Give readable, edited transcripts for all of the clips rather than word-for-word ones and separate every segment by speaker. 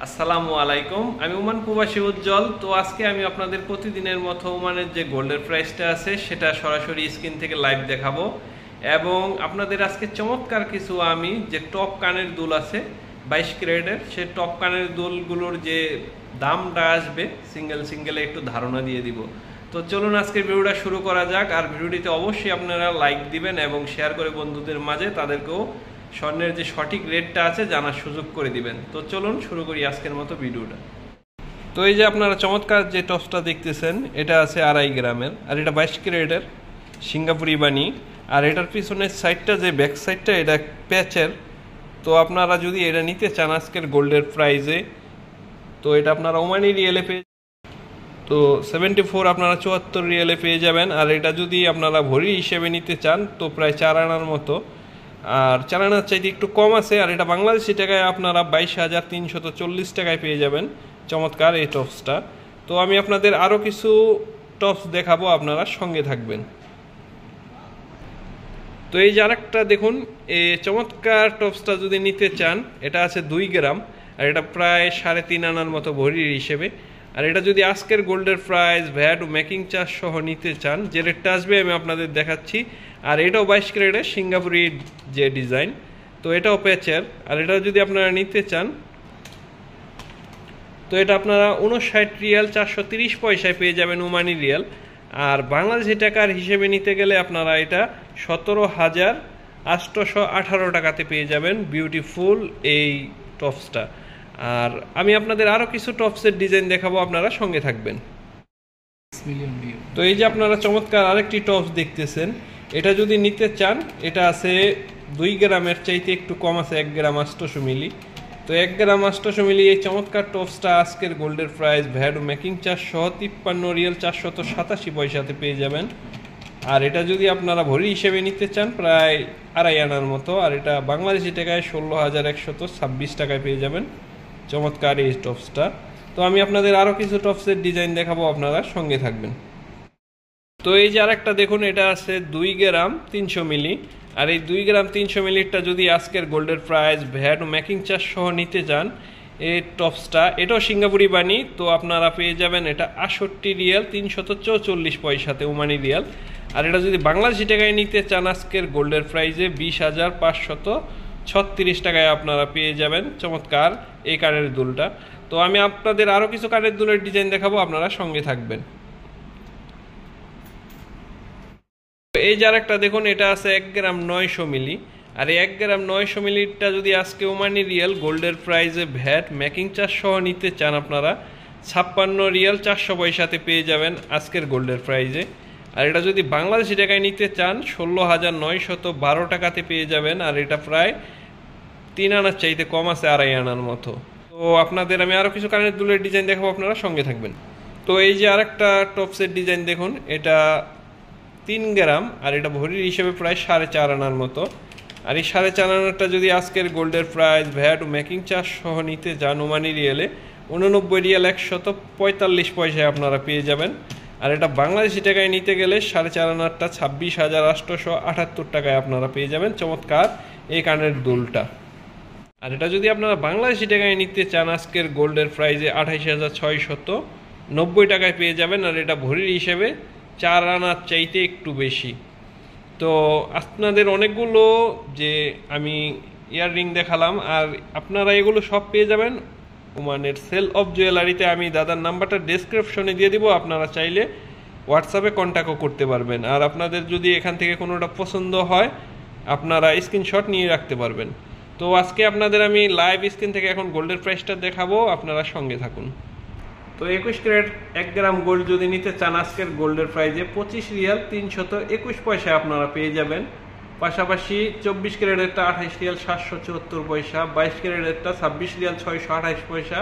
Speaker 1: আসসালামু আলাইকুম। আমি ওমান প্রবাসী উজ্জ্বল। তো আজকে আমি আপনাদের প্রতিদিনের মতো ওমানের যে গোল্ডের প্রাইসটা আছে সেটা সরাসরি স্ক্রিন থেকে লাইভ দেখাবো, এবং আপনাদের আজকে চমৎকার কিছু আমি যে টপ কানের দুল আছে 22 ক্যারেটের, সে টপ কানের দুলগুলোর যে দামটা আসবে সিঙ্গেলে একটু ধারণা দিয়ে দিব। তো চলুন আজকের ভিডিওটা শুরু করা যাক। আর ভিডিওটিতে অবশ্যই আপনারা লাইক দিবেন এবং শেয়ার করে বন্ধুদের মাঝে তাদেরকেও স্বর্ণের যে সঠিক রেটটা আছে জানার সুযোগ করে দিবেন। তো চলুন শুরু করি আজকের মতো ভিডিওটা। তো এই যে আপনারা চমৎকার যে টপসটা দেখতেছেন এটা আছে 2.5 গ্রামের, আর এটা 22 ক্যারেটের সিঙ্গাপুরি বানি। আর এটার পিছনের সাইডটা যে ব্যাক সাইডটা এটা প্যাচের। তো আপনারা যদি এটা নিতে চান আজকের গোল্ডের প্রাইজে, তো এটা আপনারা ওমানি রিয়েলে পেয়ে, তো 74 আপনারা 74 রিয়েলে পেয়ে যাবেন। আর এটা যদি আপনারা ভরি হিসেবে নিতে চান তো প্রায় 4 আনার মতো, আর 4 আনার চাইতে একটু কম আছে। আর এটা বাংলাদেশি টাকায় আপনারা 22,340 টাকায় পেয়ে যাবেন চমৎকার এই টপসটা। তো আমি আপনাদের আরও কিছু টপস দেখাবো, আপনারা সঙ্গে থাকবেন। তো এই যে আরেকটা দেখুন, এই চমৎকার টপসটা যদি নিতে চান এটা আছে 2 গ্রাম, আর এটা প্রায় 3.5 আনার মতো ভরির হিসেবে। আর এটা যদি আজকের গোল্ডের প্রাইস ভ্যাট ও মেকিং চার্জ সহ নিতে চান যে রেটটা আসবে আমি আপনাদের দেখাচ্ছি। আর এটাও 22 ক্যারেটের সিঙ্গাপুরি যে ডিজাইন, তো এটাও প্যাচের। আর এটা যদি আপনারা নিতে চান তো এটা আপনারা 59 রিয়াল 430 পয়সায় পেয়ে যাবেন ওমানি রিয়াল। আর বাংলাদেশি টাকার হিসেবে নিতে গেলে আপনারা এটা 17,818 টাকাতে পেয়ে যাবেন বিউটিফুল এই টপসটা। আর আমি আপনাদের আরও কিছু টপসের ডিজাইন দেখাবো, আপনারা সঙ্গে থাকবেন। তো এই যে আপনারা চমৎকার আরেকটি টপস দেখতেছেন, এটা যদি নিতে চান এটা আছে 2 গ্রামের চাইতে একটু কম আছে, 1 গ্রাম 800 মিলি। তো 1 গ্রাম 800 মিলি এই চমৎকার টপসটা আজকের গোল্ডের প্রাইস ভ্যাট ও মেকিং চার্জ সহ 53 রিয়াল 487 পয়সাতে পেয়ে যাবেন। আর এটা যদি আপনারা ভরি হিসেবে নিতে চান প্রায় 2.5 আনার মতো, আর এটা বাংলাদেশি টাকায় 16,126 টাকায় পেয়ে যাবেন চমৎকার এই টপসটা। তো আমি আপনাদের আরও কিছু টপসের ডিজাইন দেখাবো, আপনারা সঙ্গে থাকবেন। তো এই যে আরেকটা দেখুন, এটা আছে 2 গ্রাম 300 মিলি। আর এই 2 গ্রাম 300 মিলিটা যদি আজকের গোল্ডের প্রাইস ভ্যাট ও মেকিং চার্জ সহ নিতে চান এই টপসটা, এটাও সিঙ্গাপুরি বানি, তো আপনারা পেয়ে যাবেন এটা 68 রিয়াল 344 পয়সাতে ওমানি রিয়াল। আর এটা যদি বাংলাদেশি টাকায় নিতে চান আজকের গোল্ডের প্রাইসে 20,536 টাকায় আপনারা পেয়ে যাবেন চমৎকার এই কানের দুলটা। তো আমি আপনাদের আরও কিছু কানের দুলের ডিজাইন দেখাবো, আপনারা সঙ্গে থাকবেন। এই যে আরেকটা দেখুন, এটা আছে 1 গ্রাম 900 মিলি। আর এই 1 গ্রাম 900 মিলিটা যদি আজকে ওমানি রিয়াল গোল্ডের প্রাইসে ভ্যাট মেকিং চার্জ সহ নিতে চান আপনারা 56 রিয়াল 400 পয়সাতে পেয়ে যাবেন আজকের গোল্ডের প্রাইসে। আর এটা যদি বাংলাদেশি টাকায় নিতে চান 16,912 টাকাতে পেয়ে যাবেন। আর এটা প্রায় 3 আনার চাইতে কম আছে, 2.5 আনার মতো। তো আপনাদের আমি আরও কিছু কানের দুলের ডিজাইন দেখাবো, আপনারা সঙ্গে থাকবেন। তো এই যে আরেকটা টপসের ডিজাইন দেখুন, এটা 3 গ্রাম, আর এটা ভরির হিসেবে প্রায় 4.5 আনার মতো। আর এই 4.5 আনারটা যদি আজকের গোল্ডের প্রাইস ভ্যাট ও মেকিং চার্জ সহ নিতে চান ওমানি রিয়েলে 89 রিয়াল 145 পয়সায় আপনারা পেয়ে যাবেন। আর এটা বাংলাদেশি টাকায় নিতে গেলে 4.5 আনারটা 26,878 টাকায় আপনারা পেয়ে যাবেন চমৎকার এই কানের দুলটা। আর এটা যদি আপনারা বাংলাদেশি টাকায় নিতে চান আজকের গোল্ডের প্রাইসে 28,690 টাকায় পেয়ে যাবেন। আর এটা ভরির হিসেবে 4 আনার চাইতে একটু বেশি। তো আপনাদের অনেকগুলো যে আমি ইয়াররিং দেখালাম, আর আপনারা এগুলো সব পেয়ে যাবেন ওমানের সেল অফ জুয়েলারিতে। আমি দাদার নাম্বারটা ডেসক্রিপশনে দিয়ে দিব, আপনারা চাইলে হোয়াটসঅ্যাপে কন্ট্যাক্টও করতে পারবেন। আর আপনাদের যদি এখান থেকে কোনোটা পছন্দ হয় আপনারা স্ক্রিনশট নিয়ে রাখতে পারবেন। তো আজকে আপনাদের আমি লাইভ স্ক্রিন থেকে এখন গোল্ডের প্রাইসটা দেখাবো, আপনারা সঙ্গে থাকুন। তো 21 ক্যারেট 1 গ্রাম গোল্ড যদি নিতে চান আজকের গোল্ডের প্রাইসে 25 রিয়াল 321 পয়সায় আপনারা পেয়ে যাবেন। পাশাপাশি 24 ক্যারেটেরটা 28 রিয়াল 774 পয়সা, 22 ক্যারেটেরটা 26 রিয়াল 628 পয়সা,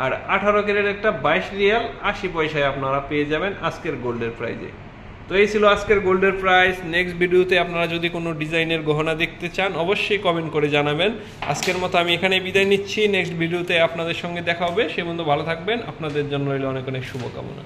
Speaker 1: আর 18 ক্যারেটেরটা 22 রিয়াল 80 পয়সায় আপনারা পেয়ে যাবেন আজকের গোল্ডের প্রাইসে। তো এই ছিল আজকের গোল্ডের প্রাইস। নেক্সট ভিডিওতে আপনারা যদি কোনো ডিজাইনের গহনা দেখতে চান অবশ্যই কমেন্ট করে জানাবেন। আজকের মতো আমি এখানে বিদায় নিচ্ছি, নেক্সট ভিডিওতে আপনাদের সঙ্গে দেখা হবে। সে পর্যন্ত ভালো থাকবেন, আপনাদের জন্য রইল অনেক অনেক শুভকামনা।